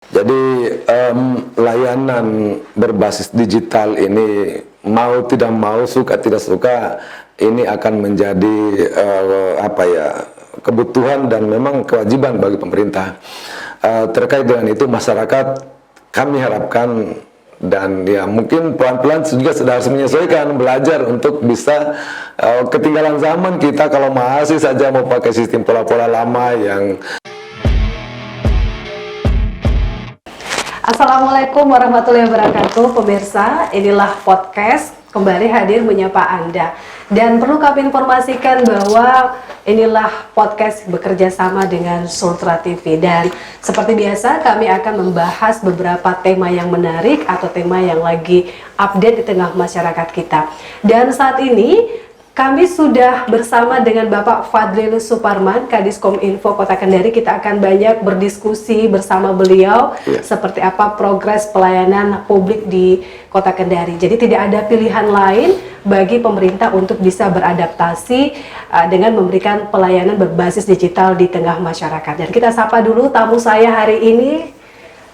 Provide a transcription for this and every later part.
Jadi layanan berbasis digital ini mau tidak mau, suka tidak suka, ini akan menjadi kebutuhan dan memang kewajiban bagi pemerintah. Terkait dengan itu masyarakat kami harapkan dan ya mungkin pelan-pelan juga sudah harus menyesuaikan, belajar untuk bisa ketinggalan zaman kita kalau masih saja mau pakai sistem pola-pola lama yang. Assalamualaikum warahmatullahi wabarakatuh, pemirsa. Inilah podcast kembali hadir menyapa Anda. Dan perlu kami informasikan bahwa inilah podcast bekerja sama dengan Sultra TV. Dan seperti biasa kami akan membahas beberapa tema yang menarik atau tema yang lagi update di tengah masyarakat kita. Dan saat ini kami sudah bersama dengan Bapak Fadlil Suparman, Kadis Kominfo Kota Kendari. Kita akan banyak berdiskusi bersama beliau seperti apa progres pelayanan publik di Kota Kendari. Jadi tidak ada pilihan lain bagi pemerintah untuk bisa beradaptasi dengan memberikan pelayanan berbasis digital di tengah masyarakat. Dan kita sapa dulu tamu saya hari ini.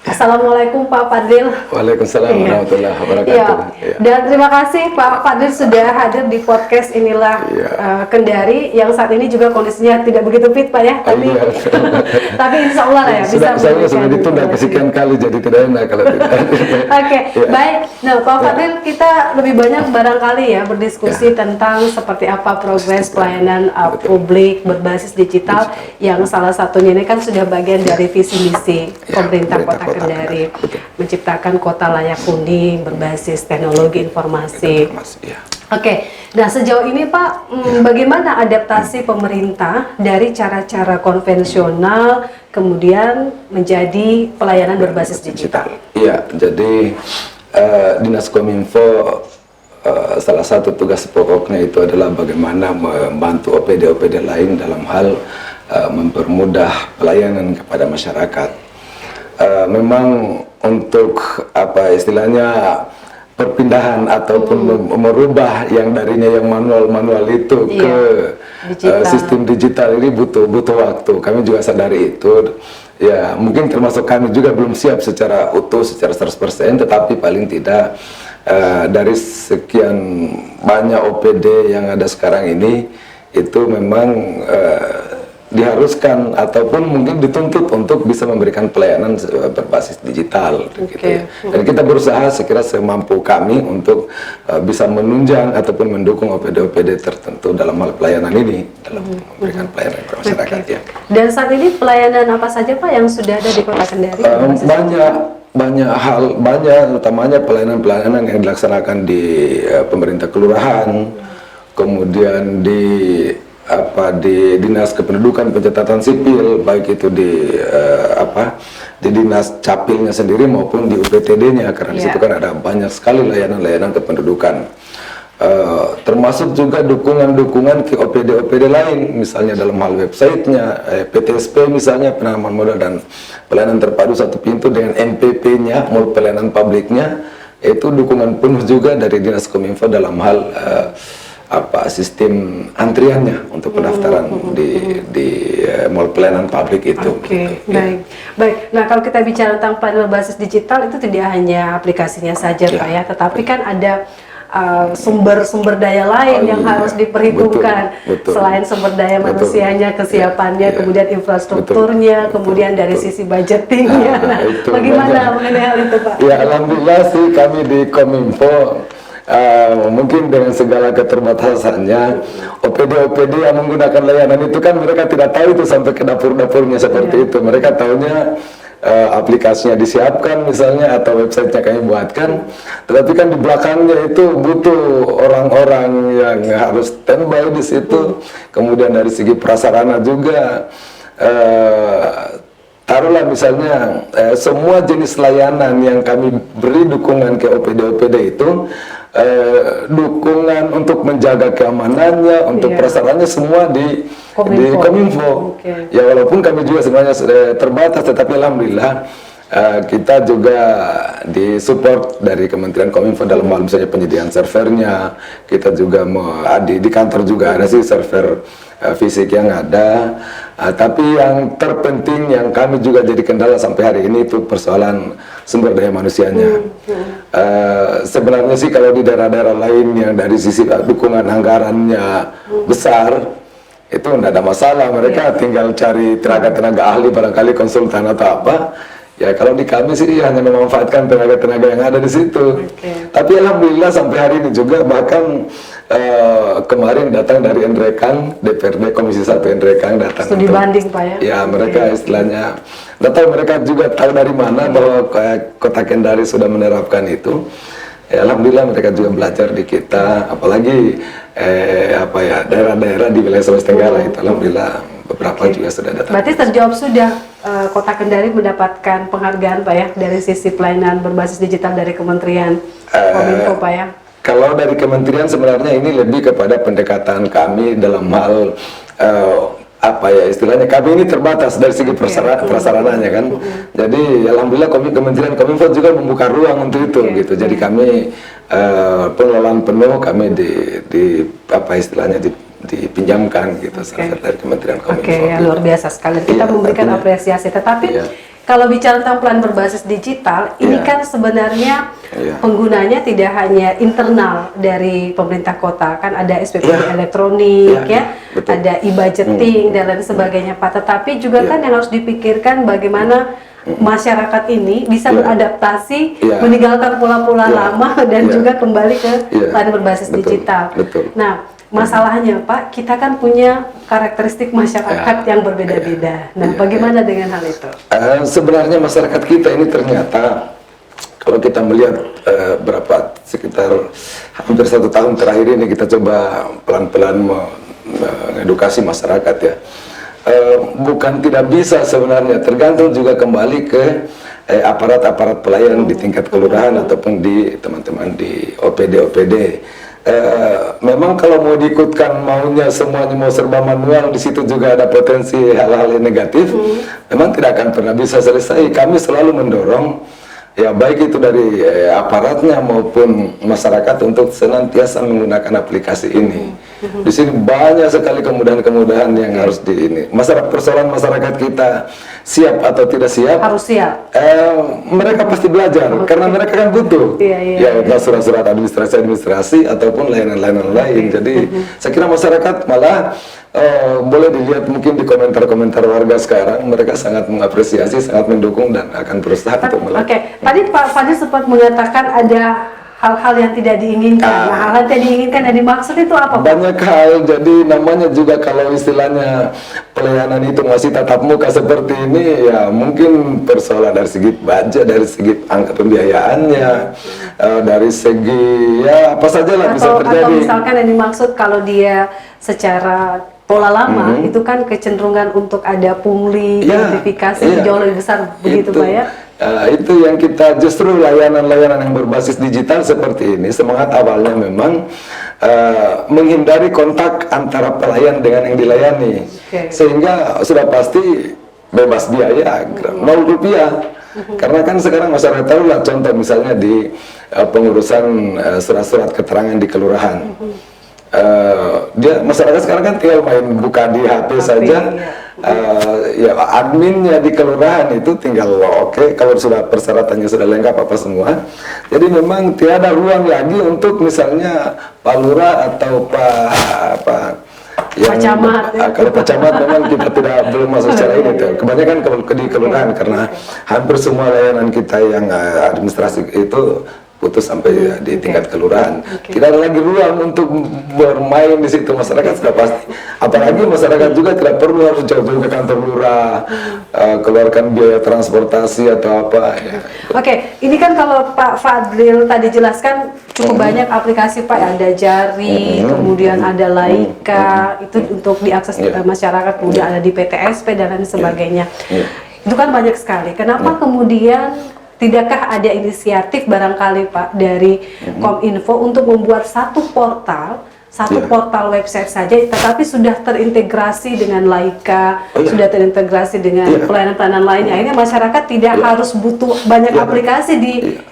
Assalamualaikum Pak Fadlil. Waalaikumsalam warahmatullahi wabarakatuh. Dan terima kasih Pak Fadlil sudah hadir di podcast inilah Kendari yang saat ini juga kondisinya tidak begitu fit Pak ya, tapi tapi insya Allah lah ya bisa. Sudah ditunda kesekian kali jadi tidak enak kalau tidak. Oke, baik. Nah Pak Fadlil, kita lebih banyak barangkali ya berdiskusi tentang seperti apa progres pelayanan publik berbasis digital yang salah satunya ini kan sudah bagian dari visi misi pemerintah Kota Kendari, menciptakan kota layak huni berbasis teknologi informasi. Oke, nah sejauh ini Pak, bagaimana adaptasi pemerintah dari cara-cara konvensional kemudian menjadi pelayanan berbasis digital? Iya, jadi Dinas Kominfo salah satu tugas pokoknya itu adalah bagaimana membantu OPD-OPD lain dalam hal mempermudah pelayanan kepada masyarakat. Memang untuk apa istilahnya perpindahan ataupun merubah yang darinya yang manual itu ke sistem digital ini butuh waktu. Kami juga sadari itu. Ya mungkin termasuk kami juga belum siap secara utuh, secara 100%, tetapi paling tidak dari sekian banyak OPD yang ada sekarang ini itu memang diharuskan ataupun mungkin dituntut untuk bisa memberikan pelayanan berbasis digital gitu ya. Dan kita berusaha sekira semampu kami untuk bisa menunjang ataupun mendukung OPD-OPD tertentu dalam hal pelayanan ini, dalam memberikan pelayanan kepada masyarakat ya. Dan saat ini pelayanan apa saja Pak yang sudah ada di Kota Kendari? Banyak utamanya pelayanan-pelayanan yang dilaksanakan di pemerintah kelurahan, kemudian di Dinas Kependudukan Pencatatan Sipil, baik itu di Dinas Capilnya sendiri maupun di UPTD-nya, karena di situ kan ada banyak sekali layanan-layanan kependudukan. Termasuk juga dukungan-dukungan ke OPD-OPD lain, misalnya dalam hal websitenya, PTSP misalnya, penanaman modal dan pelayanan terpadu satu pintu dengan MPP-nya, mau pelayanan publiknya, itu dukungan penuh juga dari Dinas Kominfo dalam hal sistem antriannya untuk pendaftaran di mall pelayanan publik itu. Oke, baik. Nah kalau kita bicara tentang pelayanan berbasis digital itu tidak hanya aplikasinya saja Pak ya, tetapi kan ada sumber-sumber daya lain yang harus diperhitungkan. Betul. Selain sumber daya manusianya, kesiapannya, kemudian infrastrukturnya, kemudian dari sisi budgetingnya. Nah, bagaimana mengenai hal itu Pak? Ya alhamdulillah sih kami di Kominfo mungkin dengan segala keterbatasannya OPD-OPD yang menggunakan layanan itu kan mereka tidak tahu itu sampai ke dapur-dapurnya seperti itu. Mereka tahunya aplikasinya disiapkan misalnya atau websitenya kami buatkan, tetapi kan di belakangnya itu butuh orang-orang yang harus standby di situ. Kemudian dari segi prasarana juga taruhlah misalnya semua jenis layanan yang kami beri dukungan ke OPD-OPD itu dukungan untuk menjaga keamanannya, untuk prasarannya semua di Kominfo. Ya walaupun kami juga sebenarnya terbatas, tetapi alhamdulillah kita juga disupport dari Kementerian Kominfo dalam hal misalnya penyediaan servernya. Kita juga di kantor juga ada sih server fisik yang ada. Tapi yang terpenting yang kami juga jadi kendala sampai hari ini itu persoalan sumber daya manusianya. Sebenarnya sih kalau di daerah-daerah lain yang dari sisi dukungan anggarannya besar, itu tidak ada masalah. Mereka tinggal cari tenaga ahli, barangkali konsultan atau apa. Ya kalau di kami sih hanya memanfaatkan tenaga-tenaga yang ada di situ. Tapi alhamdulillah sampai hari ini juga, bahkan kemarin datang dari Nrekang, DPRD Komisi 1 Nrekang datang. Studi banding Pak ya? Ya mereka istilahnya, datang mereka juga tahu dari mana bahwa Kota Kendari sudah menerapkan itu. Ya, alhamdulillah mereka juga belajar di kita, apalagi daerah-daerah di wilayah Sulawesi Tenggara itu alhamdulillah beberapa juga sudah datang. Berarti terjawab sudah, Kota Kendari mendapatkan penghargaan Pak ya dari sisi pelayanan berbasis digital dari Kementerian Kominfo Pak ya? Kalau dari kementerian sebenarnya ini lebih kepada pendekatan kami dalam hal istilahnya kami ini terbatas dari segi prasarananya kan. Jadi alhamdulillah Kementerian Kominfo juga membuka ruang untuk itu gitu. Jadi kami pengelolaan penuh kami dipinjamkan gitu dari Kementerian Kominfo. Ya, luar biasa sekali. Kita memberikan apresiasi. Tetapi kalau bicara tentang plan berbasis digital, ini kan sebenarnya penggunanya tidak hanya internal dari pemerintah kota, kan ada SPP elektronik, ada e-budgeting dan lain sebagainya Pak. Tetapi juga kan yang harus dipikirkan bagaimana masyarakat ini bisa beradaptasi, meninggalkan pola-pola lama dan juga kembali ke plan berbasis digital. Nah, masalahnya Pak, kita kan punya karakteristik masyarakat yang berbeda-beda. Nah, bagaimana dengan hal itu? Sebenarnya masyarakat kita ini ternyata, kalau kita melihat sekitar hampir 1 tahun terakhir ini kita coba pelan-pelan mengedukasi masyarakat ya. Bukan tidak bisa sebenarnya, tergantung juga kembali ke aparat-aparat pelayanan di tingkat kelurahan ataupun di teman-teman di OPD. Memang kalau mau diikutkan maunya semuanya mau serba manual, di situ juga ada potensi hal-hal yang negatif. Memang tidak akan pernah bisa selesai. Kami selalu mendorong ya baik itu dari aparatnya maupun masyarakat untuk senantiasa menggunakan aplikasi ini. Di sini banyak sekali kemudahan-kemudahan yang harus persoalan masyarakat kita siap atau tidak siap, harus siap. Mereka pasti belajar karena mereka kan butuh surat-surat administrasi ataupun layanan-layanan lain. Jadi saya kira masyarakat malah boleh dilihat mungkin di komentar-komentar warga sekarang, mereka sangat mengapresiasi, sangat mendukung dan akan berusaha untuk melakukan. Tadi Pak Fadil sempat mengatakan ada hal-hal yang tidak diinginkan. Nah, hal-hal yang tidak diinginkan yang dimaksud itu apa Pak? Banyak hal, jadi namanya juga kalau istilahnya pelayanan itu masih tatap muka seperti ini, ya mungkin persoalan dari segi budget, dari segi angka pembiayaannya, dari segi ya apa saja lah bisa terjadi. Atau misalkan yang dimaksud kalau dia secara pola lama itu kan kecenderungan untuk ada pungli, gratifikasi jauh lebih besar begitu Pak ya? Itu yang kita justru layanan-layanan yang berbasis digital seperti ini, semangat awalnya memang menghindari kontak antara pelayan dengan yang dilayani, sehingga sudah pasti bebas biaya, 0 rupiah. Karena kan sekarang masyarakat tahu lah, contoh misalnya di pengurusan surat-surat keterangan di kelurahan. Masyarakat sekarang kan tinggal main buka di HP saja. Adminnya di kelurahan itu tinggal kalau sudah persyaratannya sudah lengkap apa semua. Jadi memang tiada ruang lagi untuk misalnya Pak Lurah atau Pak Camat. Kalau Pak Camat memang kita belum masuk secara ini tuh. Kebanyakan kalau di kelurahan karena hampir semua layanan kita yang administrasi itu putus sampai di tingkat kelurahan. Tidak ada lagi ruang untuk bermain di situ. Masyarakat sudah pasti. Apalagi masyarakat juga tidak perlu harus jauh-jauh ke kantor lurah, keluarkan biaya transportasi atau apa. Ini kan kalau Pak Fadlil tadi jelaskan cukup banyak aplikasi Pak, ada Jari, kemudian ada Laika, itu untuk diakses masyarakat, kemudian ada di PTSP dan lain sebagainya. Itu kan banyak sekali. Kenapa kemudian tidakkah ada inisiatif barangkali Pak dari Kominfo untuk membuat satu portal satu portal website saja, tetapi sudah terintegrasi dengan Laika, sudah terintegrasi dengan pelayanan-pelayanan lainnya. Akhirnya masyarakat tidak harus butuh banyak aplikasi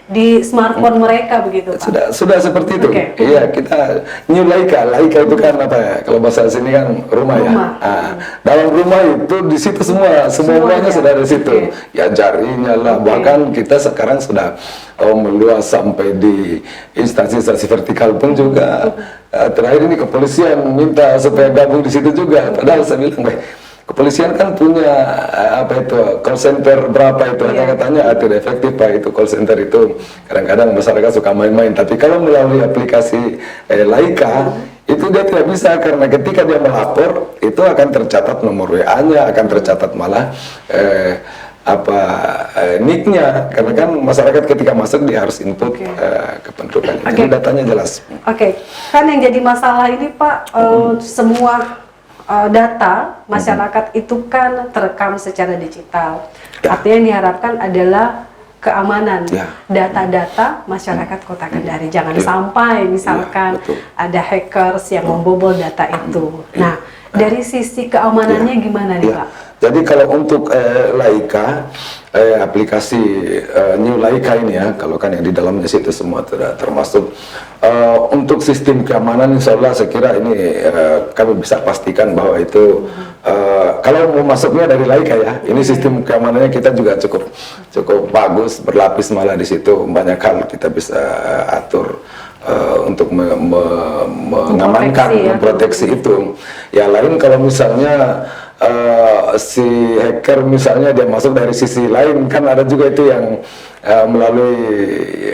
di smartphone mereka begitu, Pak. Sudah seperti itu. Iya, kita New Laika. Laika itu kan apa ya? Kalau bahasa sini kan rumah. Ya. Nah, dalam rumah itu di situ semuanya sudah ada di situ. Ya jaringnya lah. Bahkan kita sekarang sudah meluas sampai di instansi-instansi vertikal pun juga. Terakhir ini kepolisian minta supaya gabung di situ juga. Padahal saya bilang, kepolisian kan punya call center berapa itu, katanya tidak efektif Pak itu call center itu. Kadang-kadang masyarakat suka main-main, tapi kalau melalui aplikasi Laika itu dia tidak bisa, karena ketika dia melapor itu akan tercatat nomor WA-nya, akan tercatat malah nicknya, karena kan masyarakat ketika masuk dia harus input kependudukannya. Jadi datanya jelas. Kan yang jadi masalah ini Pak, semua data masyarakat itu kan terekam secara digital. Artinya yang diharapkan adalah keamanan data-data masyarakat Kota Kendari. Jangan sampai misalkan ada hackers yang membobol data itu. Nah, dari sisi keamanannya gimana nih Pak? Jadi kalau untuk Laika, aplikasi New Laika ini ya, kalau kan yang di dalamnya situ semua sudah termasuk untuk sistem keamanan, insya Allah saya kira ini kami bisa pastikan bahwa itu kalau mau masuknya dari Laika ya, ini sistem keamanannya kita juga cukup bagus, berlapis malah di situ banyak hal kita bisa atur untuk mengamankan, memproteksi itu. Ya lain kalau misalnya si hacker misalnya dia masuk dari sisi lain, kan ada juga itu yang melalui,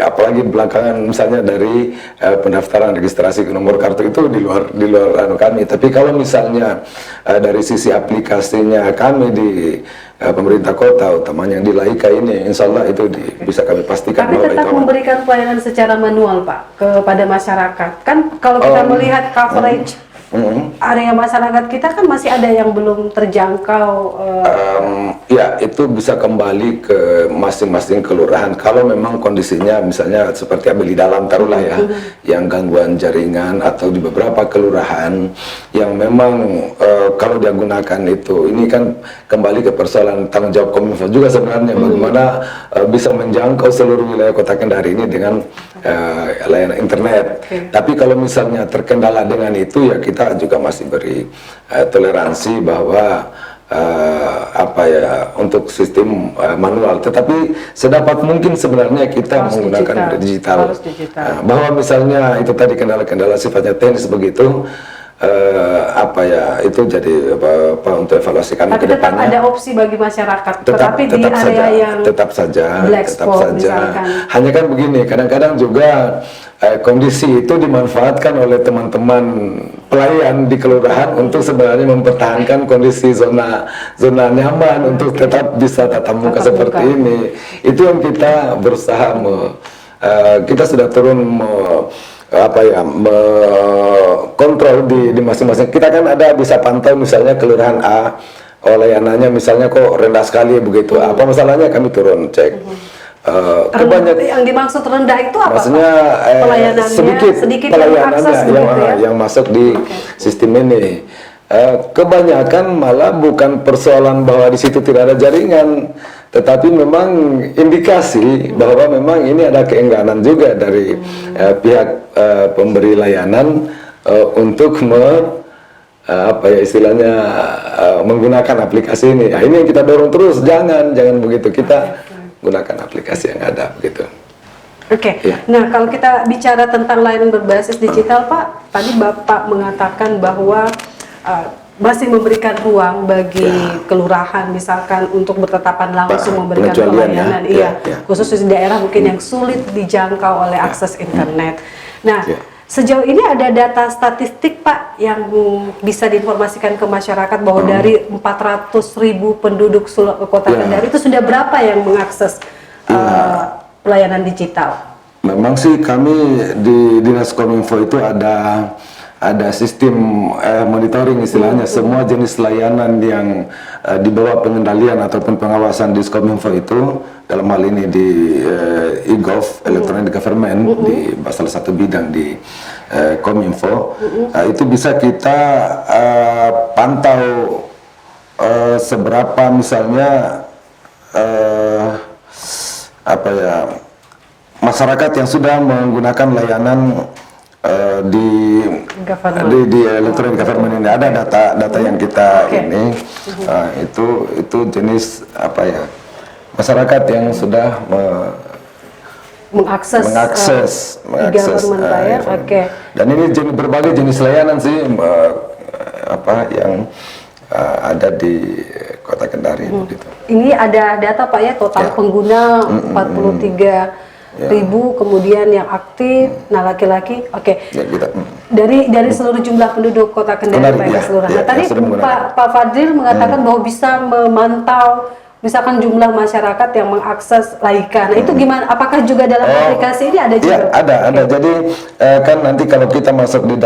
apalagi belakangan misalnya dari pendaftaran registrasi nomor kartu itu di luar kami. Tapi kalau misalnya dari sisi aplikasinya kami di pemerintah kota, utamanya di Laika ini, insya Allah itu bisa kami pastikan. Tapi tetap memberikan pelayanan secara manual Pak kepada masyarakat. Kan kalau kita melihat coverage area masyarakat kita kan masih ada yang belum terjangkau. Ya, itu bisa kembali ke masing-masing kelurahan. Kalau memang kondisinya misalnya seperti Abeli Dalam taruhlah ya, yang gangguan jaringan, atau di beberapa kelurahan yang memang kalau dia gunakan itu, ini kan kembali ke persoalan tanggung jawab Kominfo juga sebenarnya, bagaimana bisa menjangkau seluruh wilayah Kota Kendari ini dengan layanan internet. Tapi kalau misalnya terkendala dengan itu, ya kita juga masih beri toleransi bahwa untuk sistem manual, tetapi sedapat mungkin sebenarnya kita harus menggunakan digital. Bahwa misalnya itu tadi kendala-kendala sifatnya teknis begitu, itu jadi untuk evaluasi kami ke depannya. Tapi tetap ada opsi bagi masyarakat, tetapi di area yang tetap saja. Misalkan. Hanya kan begini, kadang-kadang juga kondisi itu dimanfaatkan oleh teman-teman pelayan di kelurahan untuk sebenarnya mempertahankan kondisi zona nyaman untuk tetap bisa tatap muka seperti ini. Itu yang kita berusaha kita sudah turun kontrol di masing-masing. Kita kan ada bisa pantau misalnya kelurahan A, layanannya misalnya kok rendah sekali begitu. Apa masalahnya, kami turun cek. Kebanyakan yang dimaksud rendah itu apa? Maksudnya sedikit pelayanannya yang masuk di sistem ini. Kebanyakan malah bukan persoalan bahwa di situ tidak ada jaringan, tetapi memang indikasi bahwa memang ini ada keengganan juga dari pihak pemberi layanan untuk istilahnya menggunakan aplikasi ini. Nah, ini yang kita dorong terus, jangan begitu, kita gunakan aplikasi yang ada begitu. Nah kalau kita bicara tentang layanan berbasis digital Pak, tadi Bapak mengatakan bahwa masih memberikan ruang bagi kelurahan misalkan untuk bertetapan langsung memberikan pelayanan, khusus di daerah mungkin yang sulit dijangkau oleh akses internet. Nah, sejauh ini ada data statistik Pak yang bisa diinformasikan ke masyarakat bahwa dari 400.000 penduduk Kota Kendari itu sudah berapa yang mengakses pelayanan digital? Memang sih kami di Dinas Kominfo itu ada ada sistem monitoring istilahnya. Semua jenis layanan yang di bawah pengendalian ataupun pengawasan di Diskominfo itu, dalam hal ini di e-gov, Electronic Government, di salah satu bidang di Kominfo, itu bisa kita pantau seberapa misalnya masyarakat yang sudah menggunakan layanan di Electronic Government ini. Ada data yang kita ini itu jenis masyarakat yang sudah mengakses dan ini berbagai jenis layanan sih yang ada di Kota Kendari begitu. Ini ada data Pak ya, total pengguna 43.000, kemudian yang aktif, nah laki-laki, dari seluruh jumlah penduduk Kota Kendari Pak ya, keseluruhan. Nah, tadi Pak Fadril mengatakan bahwa bisa memantau misalkan jumlah masyarakat yang mengakses Laika. Nah itu gimana? Apakah juga dalam aplikasi ini ada juga? Iya, ada. Jadi kan nanti kalau kita masuk di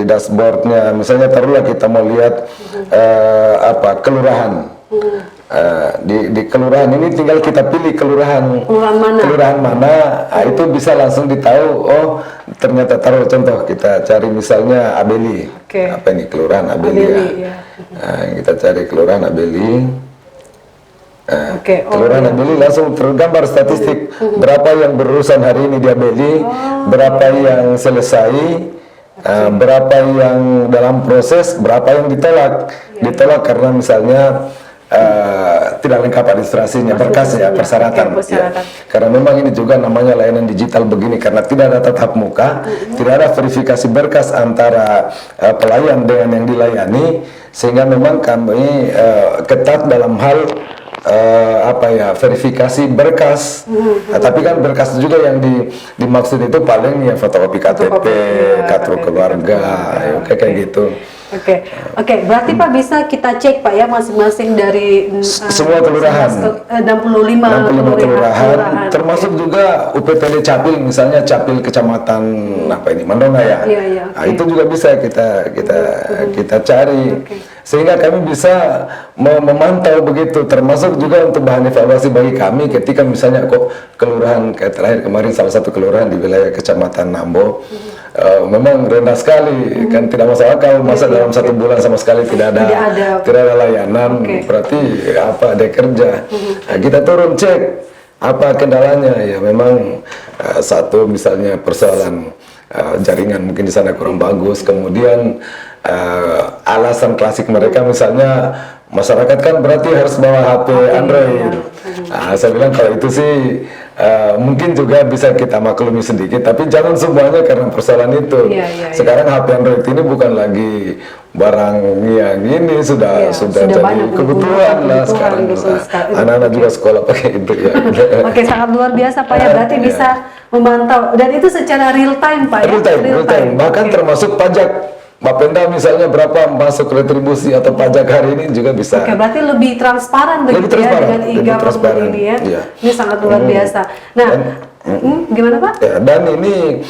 dashboardnya, misalnya taruhlah kita mau lihat kelurahan. Di kelurahan ini tinggal kita pilih kelurahan mana, itu bisa langsung ditahu. Oh ternyata taruh contoh kita cari misalnya Abeli, apa ini kelurahan Abeli ya. Kita cari kelurahan Abeli. Kelurahan Abeli langsung tergambar statistik berapa yang berurusan hari ini di Abeli, berapa yang selesai, berapa yang dalam proses, berapa yang ditolak karena misalnya tidak lengkap administrasinya, berkasnya, persyaratan. Ya. Karena memang ini juga namanya layanan digital begini, karena tidak ada tatap muka, tidak ada verifikasi berkas antara pelayan dengan yang dilayani, sehingga memang kami ketat dalam hal verifikasi berkas. Tapi kan berkas juga yang dimaksud itu paling ya fotokopi KTP, kartu keluarga, kayak gitu. Oke, berarti Pak bisa kita cek Pak ya masing-masing dari semua kelurahan, 65 kelurahan, termasuk juga UPTD Capil, misalnya Capil Kecamatan Mandonga ya. Nah, itu juga bisa kita cari. Sehingga kami bisa memantau begitu, termasuk juga untuk bahan evaluasi bagi kami ketika misalnya kelurahan kayak terakhir kemarin salah satu kelurahan di wilayah Kecamatan Nambo memang rendah sekali, kan tidak masuk akal masa dalam 1 bulan sama sekali tidak ada layanan, berarti ada kerja. Nah, kita turun cek apa kendalanya, ya memang satu misalnya persoalan jaringan mungkin di sana kurang bagus, kemudian alasan klasik mereka misalnya masyarakat kan berarti harus bawa HP Android. Saya bilang kalau itu sih mungkin juga bisa kita maklumi sedikit, tapi jangan semuanya karena persoalan itu. Sekarang HP Android ini bukan lagi barang yang ini sudah jadi kebutuhan lah sekarang. Anak-anak juga sekolah pakai itu ya. Oke, sangat luar biasa Pak ya, berarti bisa memantau dan itu secara real time Pak ya. Real time. Bahkan termasuk pajak. Bapenda misalnya berapa masuk retribusi atau pajak hari ini juga bisa. Oke, berarti lebih transparan begitu ya dengan e-government ini ya. Ini sangat luar biasa. Nah, gimana Pak? Ya, dan ini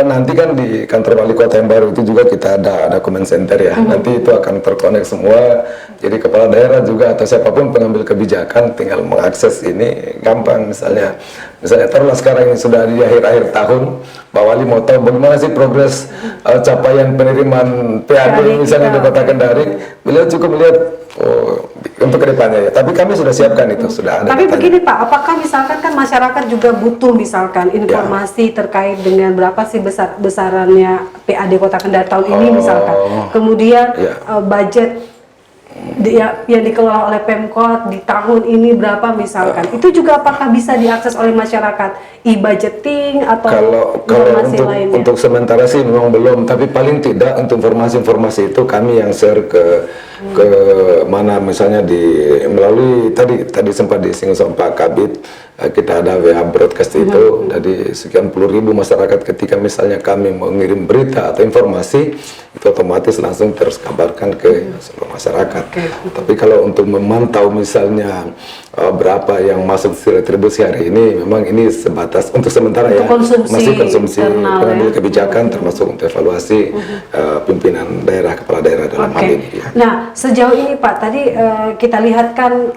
nanti kan di kantor wali kota yang baru itu juga kita ada comment center ya. Nanti itu akan terkonek semua. Jadi kepala daerah juga atau siapapun pengambil kebijakan tinggal mengakses ini gampang. Misalnya taruhlah sekarang ini sudah di akhir tahun, Pak Wali mau tahu bagaimana sih progres capaian penerimaan PAD misalnya di Kota Kendari, beliau cukup melihat untuk kedepannya ya. Tapi kami sudah siapkan itu, sudah ada. Tapi begini Pak, apakah misalkan kan masyarakat juga butuh misalkan informasi terkait dengan berapa sih besarannya PAD Kota Kendari tahun ini misalkan, kemudian budget yang dikelola oleh Pemkot di tahun ini berapa misalkan, itu juga apakah bisa diakses oleh masyarakat e-budgeting atau informasi lainnya? Untuk sementara sih memang belum, tapi paling tidak untuk informasi itu kami yang share ke mana misalnya melalui tadi sempat disinggung sama Pak Kabit, kita ada WA broadcast itu, jadi sekian puluh ribu masyarakat ketika misalnya kami mengirim berita atau informasi, itu otomatis langsung terus kabarkan ke seluruh masyarakat. Tapi kalau untuk memantau misalnya berapa yang masuk distribusi hari ini, memang ini sebatas untuk sementara untuk masih konsumsi pengambil kebijakan, ya. termasuk untuk evaluasi pimpinan daerah, kepala daerah dalam hal ini. Ya. Nah, sejauh ini Pak, tadi kita lihat kan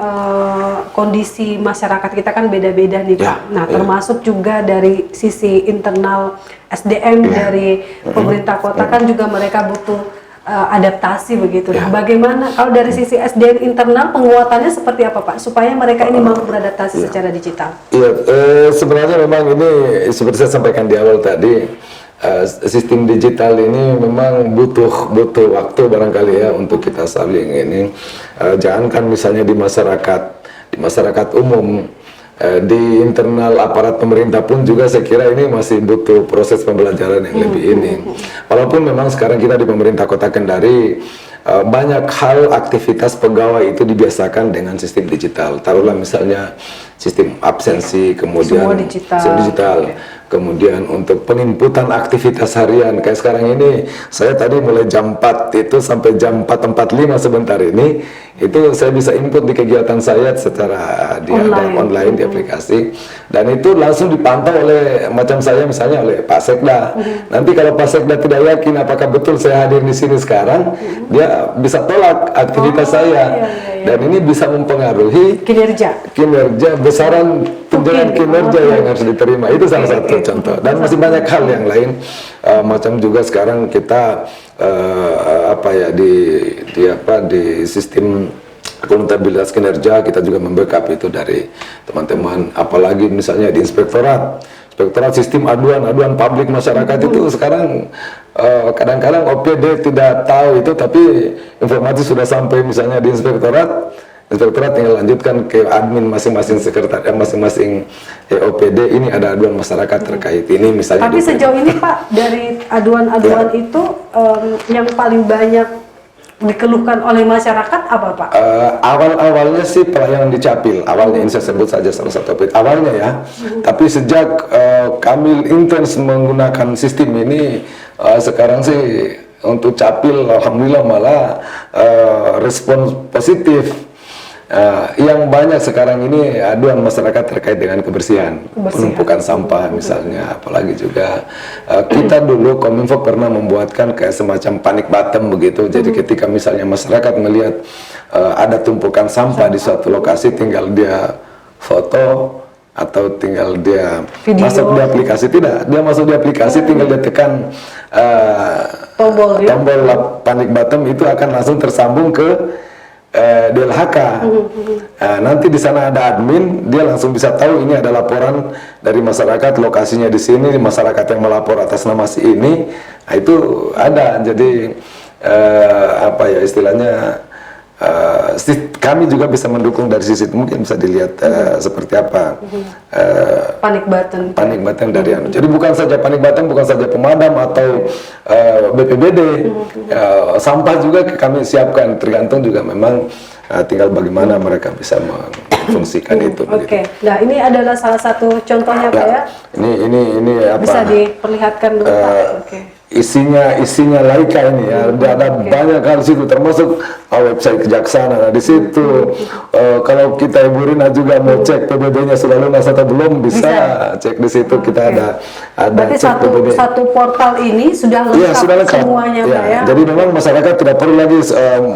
kondisi masyarakat kita kan beda-beda nih Pak. Nah, termasuk juga dari sisi internal SDM dari pemerintah kota kan juga mereka butuh adaptasi begitu. Nah, bagaimana kalau dari sisi SDM internal penguatannya seperti apa Pak supaya mereka ini mampu beradaptasi secara digital? Iya, sebenarnya memang ini seperti saya sampaikan di awal tadi, sistem digital ini memang butuh waktu barangkali ya untuk kita saling ini. Jangankan misalnya di masyarakat umum, di internal aparat pemerintah pun juga saya kira ini masih butuh proses pembelajaran yang lebih ini. Walaupun memang sekarang kita di pemerintah Kota Kendari banyak hal aktivitas pegawai itu dibiasakan dengan sistem digital. Taruhlah misalnya sistem absensi, kemudian sistem digital. Kemudian untuk penginputan aktivitas harian, kayak sekarang ini saya tadi mulai jam 4 itu sampai jam 4.45 sebentar ini, itu saya bisa input di kegiatan saya secara online di aplikasi, dan itu langsung dipantau oleh macam saya misalnya oleh Pak Sekda. Nanti kalau Pak Sekda tidak yakin apakah betul saya hadir di sini sekarang, dia bisa tolak aktivitas saya. Dan ini bisa mempengaruhi kinerja besaran tunjangan kinerja yang harus diterima. Itu salah satu contoh, dan masih banyak hal yang lain, macam juga sekarang kita di sistem akuntabilitas kinerja kita juga membackup itu dari teman-teman, apalagi misalnya di inspektorat sistem aduan publik masyarakat itu sekarang kadang-kadang OPD tidak tahu itu, tapi informasi sudah sampai misalnya di inspektorat tinggal lanjutkan ke admin masing-masing sekretariat, masing-masing OPD, ini ada aduan masyarakat terkait ini misalnya. Tapi sejauh ini Pak, dari aduan-aduan itu yang paling banyak dikeluhkan oleh masyarakat apa Pak? Awalnya sih pelayanan di Capil, awalnya ini saya sebut saja salah satu awalnya ya. Tapi sejak kami intens menggunakan sistem ini, sekarang sih untuk Capil alhamdulillah malah respon positif. Yang banyak sekarang ini aduan masyarakat terkait dengan kebersihan. Penumpukan sampah misalnya, apalagi juga kita dulu Kominfo pernah membuatkan kayak semacam panic button begitu. Jadi ketika misalnya masyarakat melihat ada tumpukan sampah di suatu lokasi, tinggal dia foto atau tinggal dia masuk di aplikasi, dia masuk di aplikasi, tinggal dia tekan tombol panic button, itu akan langsung tersambung ke DLHK. Nanti di sana ada admin, dia langsung bisa tahu ini ada laporan dari masyarakat, lokasinya di sini, masyarakat yang melapor atas nama si ini. Nah, itu ada. Jadi istilahnya kami juga bisa mendukung dari sisi itu, mungkin bisa dilihat seperti apa panic button dari jadi bukan saja panic button, bukan saja pemadam atau BPBD, sampah juga kami siapkan, tergantung juga memang tinggal bagaimana mereka bisa memfungsikan itu. Oke. Nah, ini adalah salah satu contohnya Pak ya. Ini apa? Bisa diperlihatkan dulu Pak. Isinya Laika ini ya, ada banyak hal situ, termasuk website kejaksaan ada di situ. Kalau kita Ibu Rina juga mau cek PBB-nya sudah lunas atau belum, bisa cek di situ. Kita ada berarti cek PBB. satu portal ini sudah lengkap, semuanya Pak ya. Jadi memang masyarakat tidak perlu lagi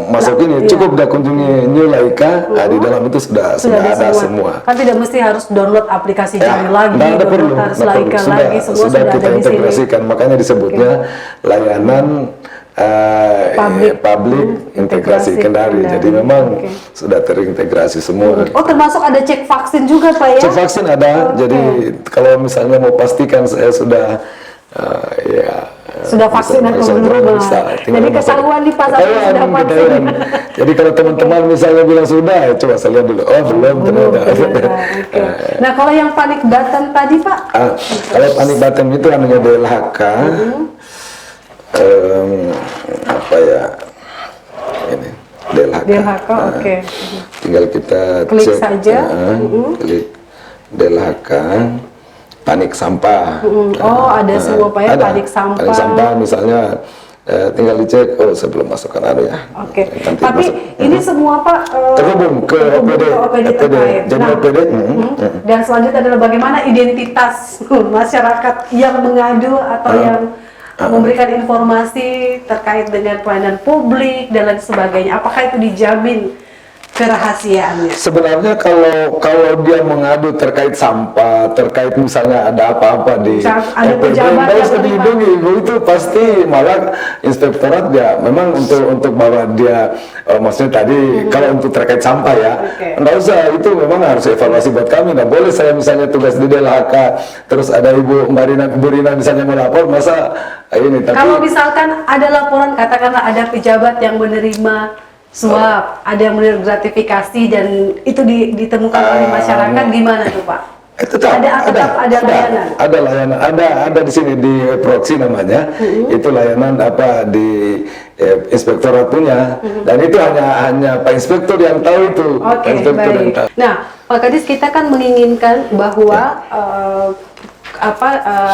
masuk ini, cukup dah kunjungi New Laika, di dalam itu sudah ada semua. Kan tidak mesti harus download aplikasi Jari lagi, harus Laika lagi, semua sudah kita ada di integrasikan, makanya disebutnya layanan publik integrasi Kendari. Jadi memang sudah terintegrasi semua. Oh, termasuk ada cek vaksin juga Pak ya? Cek vaksin ada. Jadi kalau misalnya mau pastikan saya sudah sudah vaksin atau belum, jadi ketahuan di pasar sudah vaksin. Jadi kalau teman-teman misalnya bilang sudah, ya coba saya lihat dulu. Oh belum ternyata. Nah, kalau yang panic button tadi Pak? Kalau panic button itu namanya DLHK. Ini DLHK. Oke. Tinggal kita klik cek saja. Klik DLHK, panik sampah. Oh, ada semua Pak ya, Ada. panik sampah. Panik sampah misalnya tinggal dicek, oh sebelum masukkan ya. Oke. Nanti Tapi masuk. ini semua Pak Terhubung ke OPD. terkait. Jadi Nah, OPD. dan selanjutnya adalah bagaimana identitas masyarakat yang mengadu atau yang memberikan informasi terkait dengan pelayanan publik dan lain sebagainya. Apakah itu dijamin kerahasiaannya? Sebenarnya kalau dia mengadu terkait sampah, terkait misalnya ada apa-apa di Ada OPD, pejabat harus yang dilindungi. Itu pasti malah inspektorat ya memang untuk bahwa dia maksudnya tadi kalau untuk terkait sampah ya, nggak usah, itu memang harus evaluasi buat kami. Nggak boleh saya misalnya tugas di DLHK terus ada Ibu Bu Rina misalnya melapor, masa ini tapi Kalau misalkan ada laporan, katakanlah ada pejabat yang menerima suap, ada yang menerima gratifikasi dan itu ditemukan oleh masyarakat, gimana tuh Pak? itu Ada layanan. Ada layanan, ada di sini di proksi namanya, itu layanan apa di inspektorat punya, dan itu hanya Pak Inspektur yang tahu itu. Oke, Pak Inspektur yang baik. tahu. Nah, Pak Kadis, kita kan menginginkan bahwa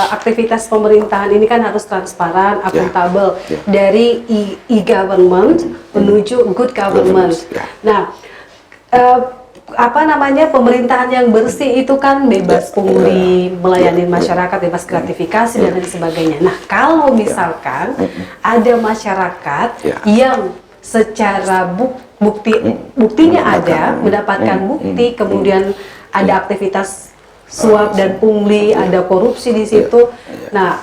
aktivitas pemerintahan ini kan harus transparan, akuntabel, dari e-government menuju good government. Nah, pemerintahan yang bersih itu kan bebas pungli, melayani masyarakat, bebas gratifikasi dan lain sebagainya. Nah, kalau misalkan ada masyarakat yang secara buktinya ada, mendapatkan bukti, kemudian ada aktivitas suap dan pungli, ada korupsi di situ. Nah,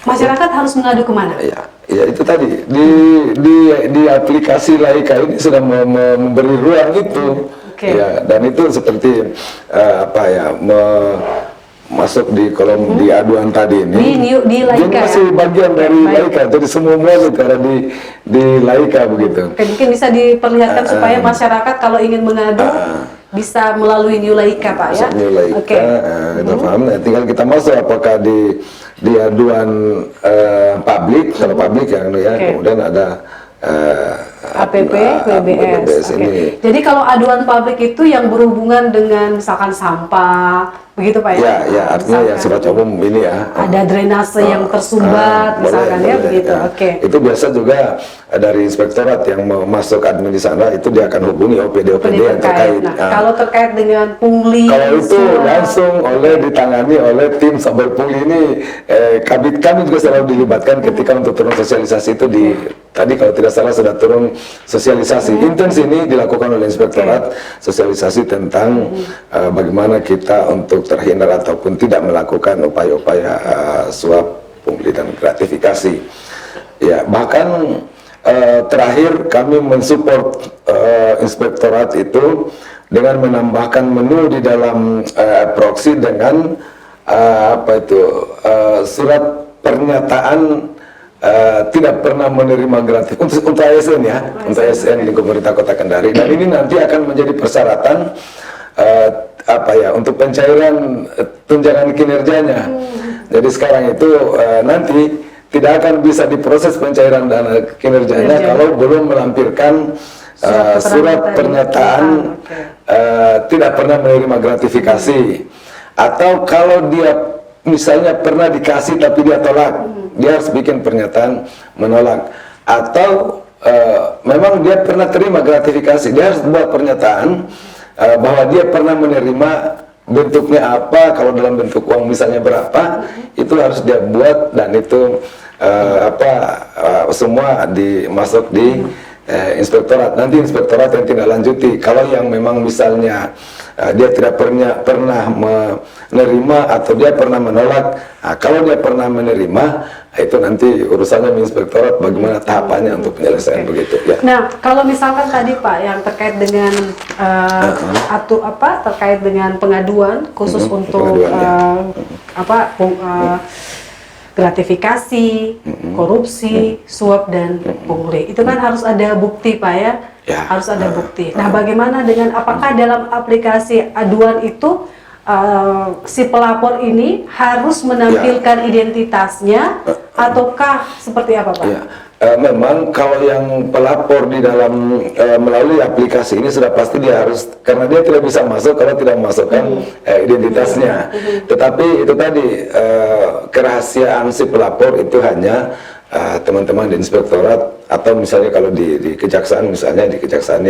masyarakat harus mengadu kemana? Ya itu tadi di aplikasi Laika ini sudah memberi ruang itu. Ya, dan itu seperti masuk di kolom di aduan tadi ini. Di Laika, ini masih bagian dari Laika, jadi semua itu ada di Laika begitu. Mungkin bisa diperlihatkan supaya masyarakat kalau ingin mengadu bisa melalui New Laika, Pak ya. New Laika, kita paham. Nah, tinggal kita masuk apakah di aduan publik, kalau publik kemudian ada APP, PBS. Ini. Jadi kalau aduan publik itu yang berhubungan dengan misalkan sampah, begitu Pak ya? Ya, artinya yang sifat umum ini ya. Ada drainase yang tersumbat, misalkan ya, begitu. Itu biasa juga dari inspektorat yang mau masuk admin di sana, itu dia akan hubungi OPD yang terkait. Nah, kalau terkait dengan pungli, kalau itu langsung ditangani oleh tim saber pungli ini, kami juga selalu dilibatkan ketika untuk turun sosialisasi itu tadi kalau tidak salah sudah turun sosialisasi intens ini dilakukan oleh inspektorat, sosialisasi tentang bagaimana kita untuk terhindar ataupun tidak melakukan upaya-upaya suap, pungli dan gratifikasi. Ya, bahkan terakhir kami mensupport inspektorat itu dengan menambahkan menu di dalam proksi dengan surat pernyataan tidak pernah menerima gratis untuk ASN ya, untuk ASN di pemerintah Kota Kendari, dan ini nanti akan menjadi persyaratan untuk pencairan tunjangan kinerjanya. Jadi sekarang itu nanti tidak akan bisa diproses pencairan dana kinerjanya kalau belum melampirkan surat pernyataan tidak pernah menerima gratifikasi, atau kalau dia misalnya pernah dikasih tapi dia tolak, dia harus bikin pernyataan menolak, atau memang dia pernah terima gratifikasi, dia harus buat pernyataan bahwa dia pernah menerima, bentuknya apa, kalau dalam bentuk uang misalnya berapa, itu harus dia buat, dan itu semua masuk di inspektorat. Nanti inspektorat yang tindak lanjuti. Kalau yang memang misalnya dia tidak pernah menerima atau dia pernah menolak, kalau dia pernah menerima, itu nanti urusannya di inspektorat bagaimana tahapannya untuk penyelesaian begitu ya. Nah, kalau misalkan tadi Pak yang terkait dengan terkait dengan pengaduan khusus untuk gratifikasi, korupsi, suap dan pungli. Itu kan harus ada bukti Pak ya? Harus ada bukti. Nah, bagaimana dengan apakah dalam aplikasi aduan itu si pelapor ini harus menampilkan identitasnya ataukah seperti apa Pak? Memang kalau yang pelapor di dalam melalui aplikasi ini sudah pasti dia harus, karena dia tidak bisa masuk kalau tidak memasukkan identitasnya. Tetapi itu tadi kerahasiaan si pelapor itu hanya teman-teman di inspektorat atau misalnya kalau di kejaksaan, misalnya di kejaksaan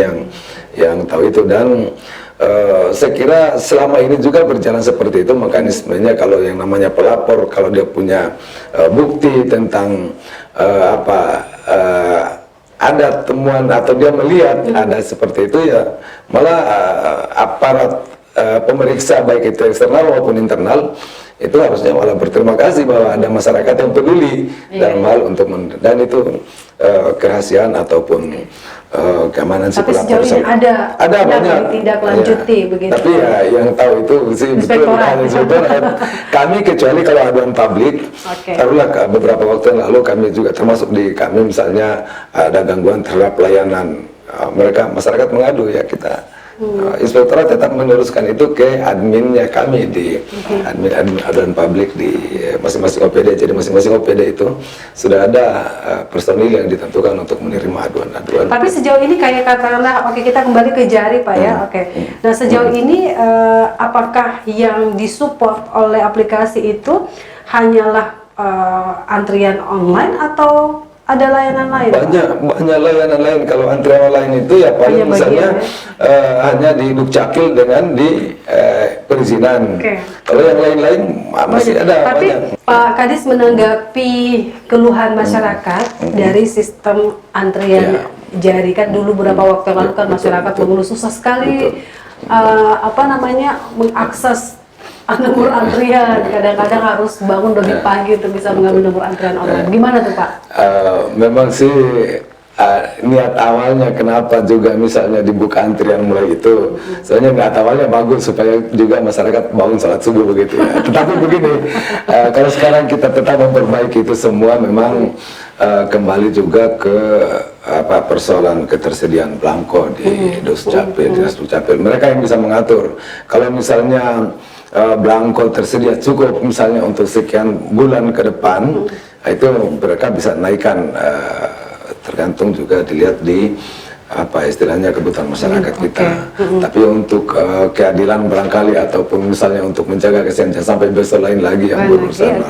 yang tahu itu. Dan saya kira selama ini juga berjalan seperti itu mekanismenya. Kalau yang namanya pelapor, kalau dia punya bukti tentang ada temuan atau dia melihat ada seperti itu, ya malah aparat pemeriksa baik itu eksternal maupun internal itu harusnya malah berterima kasih bahwa ada masyarakat yang peduli dalam hal untuk dan itu kerahasiaan ataupun keamanan si pelapor. Tapi sejauh ini ada banyak ditindaklanjuti begitu. Tapi ya yang tahu itu sih betul inspektorat. Kami kecuali kalau aduan publik, taruhlah beberapa waktu yang lalu kami juga termasuk di kami misalnya ada gangguan terhadap pelayanan mereka, masyarakat mengadu, ya kita inspektorat tetap meneruskan itu ke adminnya kami di admin aduan publik di masing-masing OPD. Jadi masing-masing OPD itu sudah ada personil yang ditentukan untuk menerima aduan-aduan. Tapi sejauh ini kayak katakanlah, oke, kita kembali ke jari Pak ya, oke. Nah sejauh ini apakah yang disupport oleh aplikasi itu hanyalah antrian online atau ada layanan lain? Banyak layanan lain. Kalau antrian online itu ya paling misalnya hanya di Dukcapil dengan di perizinan. Kalau yang lain-lain masih ada. Tapi banyak. Pak Kadis menanggapi keluhan masyarakat dari sistem antrian jari, kan dulu beberapa waktu lalu kan masyarakat mengeluh susah sekali mengakses nomor antrian, kadang-kadang harus bangun lebih pagi untuk bisa mengambil nomor antrian online. Gimana tuh Pak? Memang sih niat awalnya kenapa juga misalnya dibuka antrian mulai itu, soalnya niat awalnya bagus supaya juga masyarakat bangun sholat subuh begitu ya. Tetapi begini, kalau sekarang kita tetap memperbaiki itu semua, memang kembali juga ke persoalan ketersediaan belangko di Dukcapil, Dinas Dukcapil. Mereka yang bisa mengatur. Kalau misalnya belangko tersedia cukup misalnya untuk sekian bulan ke depan, itu mereka bisa naikkan, tergantung juga dilihat di istilahnya kebutuhan masyarakat kita. Tapi untuk keadilan barangkali ataupun misalnya untuk menjaga kesehatan sampai besok lain lagi yang berurusan,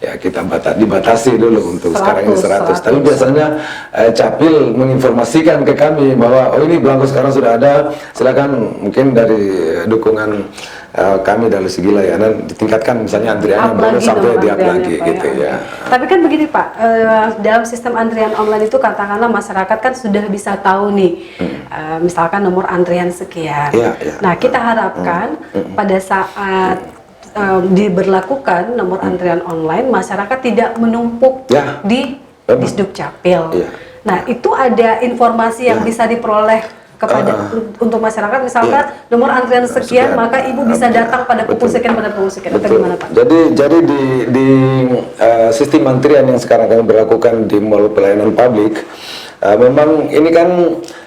ya kita dibatasi dulu untuk 100, sekarang ini 100. Tapi biasanya Capil menginformasikan ke kami bahwa oh ini belangko sekarang sudah ada, silakan mungkin dari dukungan kami dari segi layanan ditingkatkan, misalnya antriannya baru sampai di up lagi gitu ya. Tapi kan begini Pak, dalam sistem antrian online itu katakanlah masyarakat kan sudah bisa tahu nih, misalkan nomor antrian sekian. Nah kita harapkan pada saat diberlakukan nomor antrian online, masyarakat tidak menumpuk di Dukcapil. Nah itu ada informasi yang bisa diperoleh kepada untuk masyarakat, misalkan nomor antrian sekian, maka ibu bisa datang pada pukul sekian pada pukul sekian. Atau gimana Pak? Jadi di sistem antrian yang sekarang kami berlakukan di mall pelayanan publik, memang ini kan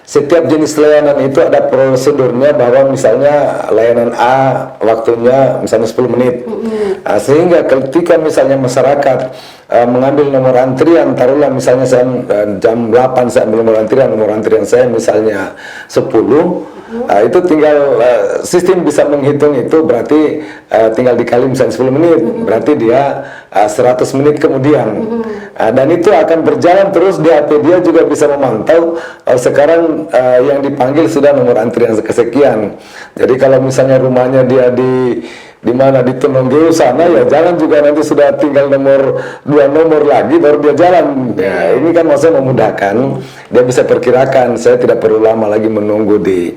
setiap jenis layanan itu ada prosedurnya, bahwa misalnya layanan A waktunya misalnya 10 menit. Sehingga ketika misalnya masyarakat mengambil nomor antrian, taruhlah misalnya saya jam 8 saya ambil nomor antrian saya misalnya 10, itu tinggal sistem bisa menghitung itu, berarti tinggal dikali misalnya 10 menit, berarti dia 100 menit kemudian. Dan itu akan berjalan terus di HP dia juga bisa memantau sekarang yang dipanggil sudah nomor antrian kesekian. Jadi kalau misalnya rumahnya dia di mana di Tenonggeu sana, ya jalan juga nanti sudah tinggal dua nomor lagi baru dia jalan. Ya, ini kan maksudnya memudahkan, dia bisa perkirakan, saya tidak perlu lama lagi menunggu di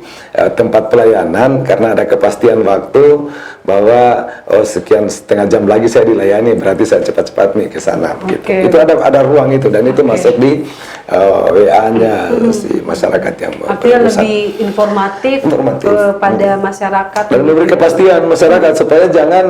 tempat pelayanan karena ada kepastian waktu bahwa sekian setengah jam lagi saya dilayani, berarti saya cepat-cepat nih ke sana gitu. Itu ada ruang itu, dan itu masuk di WA-nya si masyarakat yang artinya lebih informatif kepada masyarakat dan memberi kepastian masyarakat supaya jangan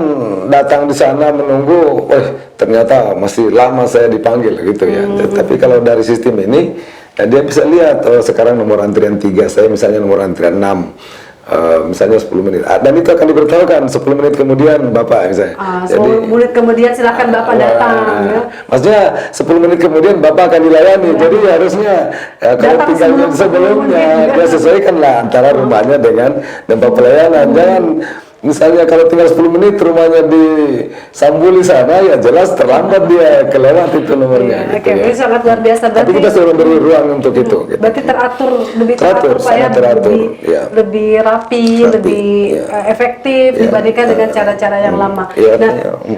datang di sana menunggu, ternyata masih lama saya dipanggil gitu ya. Tapi kalau dari sistem ini, ya dia bisa lihat, sekarang nomor antrian 3 saya misalnya nomor antrian 6, misalnya 10 menit. Dan itu akan diberitahukan 10 menit kemudian Bapak misalnya. 10 menit kemudian silakan Bapak datang. Ya. Maksudnya 10 menit kemudian Bapak akan dilayani. Jadi harusnya kalau Datang tinggalnya sebelumnya dia sesuaikanlah antara rumahnya dengan tempat pelayanan. Jangan misalnya kalau tinggal 10 menit rumahnya di Sambuli sana, ya jelas terlambat dia kelewat itu nomornya. Iya, gitu oke, ini sangat luar biasa. Tapi kita sudah memberi ruang untuk itu. Gitu. Berarti lebih teratur Pak ya, sangat teratur, lebih rapi, lebih efektif dibandingkan dengan cara-cara yang lama. Nah,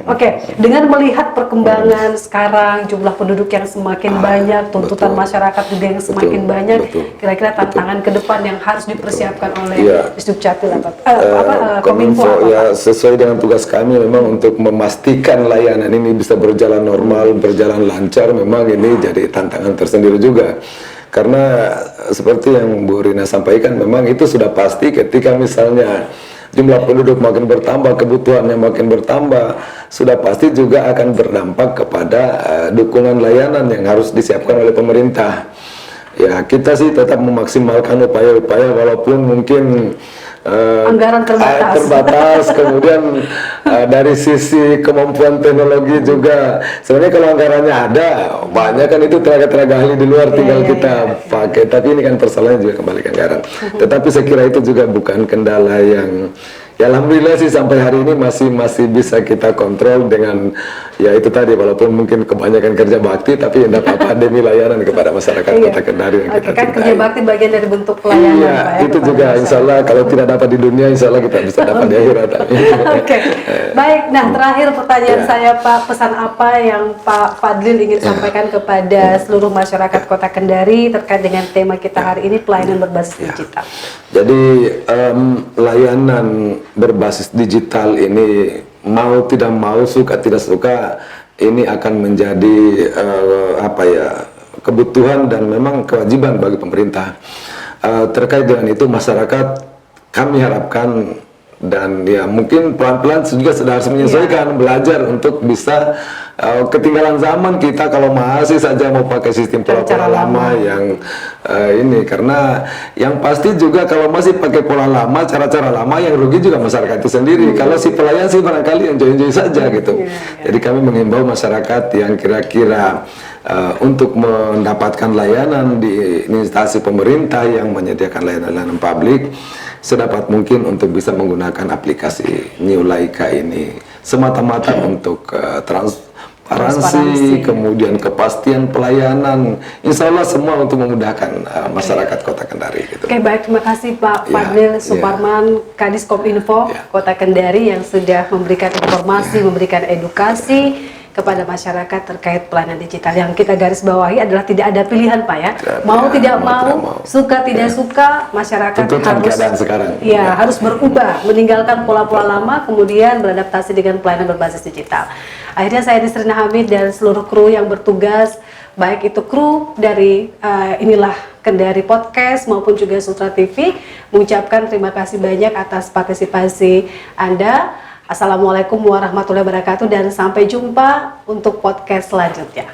oke, dengan melihat perkembangan sekarang, jumlah penduduk yang semakin banyak, tuntutan masyarakat juga yang semakin banyak, kira-kira tantangan ke depan yang harus dipersiapkan oleh Disdukcapil Kominfo ya, sesuai dengan tugas kami memang untuk memastikan layanan ini bisa berjalan normal, berjalan lancar. Memang ini jadi tantangan tersendiri juga. Karena seperti yang Bu Rina sampaikan, memang itu sudah pasti ketika misalnya jumlah penduduk makin bertambah, kebutuhannya makin bertambah, sudah pasti juga akan berdampak kepada dukungan layanan yang harus disiapkan oleh pemerintah. Ya, kita sih tetap memaksimalkan upaya-upaya walaupun mungkin anggaran terbatas. Kemudian dari sisi kemampuan teknologi juga sebenarnya kalau anggarannya ada banyak kan, itu tenaga-tenaga ahli di luar tinggal kita pakai, tapi ini kan persoalannya juga kembali ke anggaran. Tetapi saya kira itu juga bukan kendala yang ya alhamdulillah sih sampai hari ini masih bisa kita kontrol dengan ya itu tadi, walaupun mungkin kebanyakan kerja bakti tapi tidak apa-apa demi layanan kepada masyarakat Kota Kendari yang kita kan kerja bakti bagian dari bentuk pelayanan Pak ya, itu juga insya Allah kalau tidak dapat di dunia insya Allah kita bisa dapat di akhirat. Oke. Baik, nah terakhir pertanyaan saya Pak, pesan apa yang Pak Fadlil ingin sampaikan kepada seluruh masyarakat Kota Kendari terkait dengan tema kita hari ini, pelayanan berbasis digital? Jadi layanan berbasis digital ini mau tidak mau, suka tidak suka, ini akan menjadi kebutuhan dan memang kewajiban bagi pemerintah. Terkait dengan itu masyarakat kami harapkan dan ya mungkin pelan-pelan juga sudah harus menyesuaikan, belajar untuk bisa ketinggalan zaman kita kalau masih saja mau pakai sistem pola-pola lama yang ini, karena yang pasti juga kalau masih pakai pola lama, cara-cara lama, yang rugi juga masyarakat itu sendiri. Kalau si pelayan sih barangkali enjoy-enjoy saja gitu. Jadi kami mengimbau masyarakat yang kira-kira untuk mendapatkan layanan di instansi pemerintah yang menyediakan layanan-layanan publik, sedapat mungkin untuk bisa menggunakan aplikasi New Laika ini semata-mata untuk transparansi, kemudian kepastian pelayanan, insya Allah semua untuk memudahkan masyarakat Kota Kendari. Gitu. Oke, baik, terima kasih Pak Fadlil Suparman, Kadis Kominfo Kota Kendari yang sudah memberikan informasi, memberikan edukasi kepada masyarakat terkait pelayanan digital. Yang kita garis bawahi adalah tidak ada pilihan Pak ya, tidak mau, suka tidak suka, masyarakat harus berubah, meninggalkan pola-pola lama, kemudian beradaptasi dengan pelayanan berbasis digital. Akhirnya saya Nisrina Hamid dan seluruh kru yang bertugas, baik itu kru dari inilah Kendari Podcast maupun juga Sutra TV, mengucapkan terima kasih banyak atas partisipasi Anda. Assalamualaikum warahmatullahi wabarakatuh dan sampai jumpa untuk podcast selanjutnya.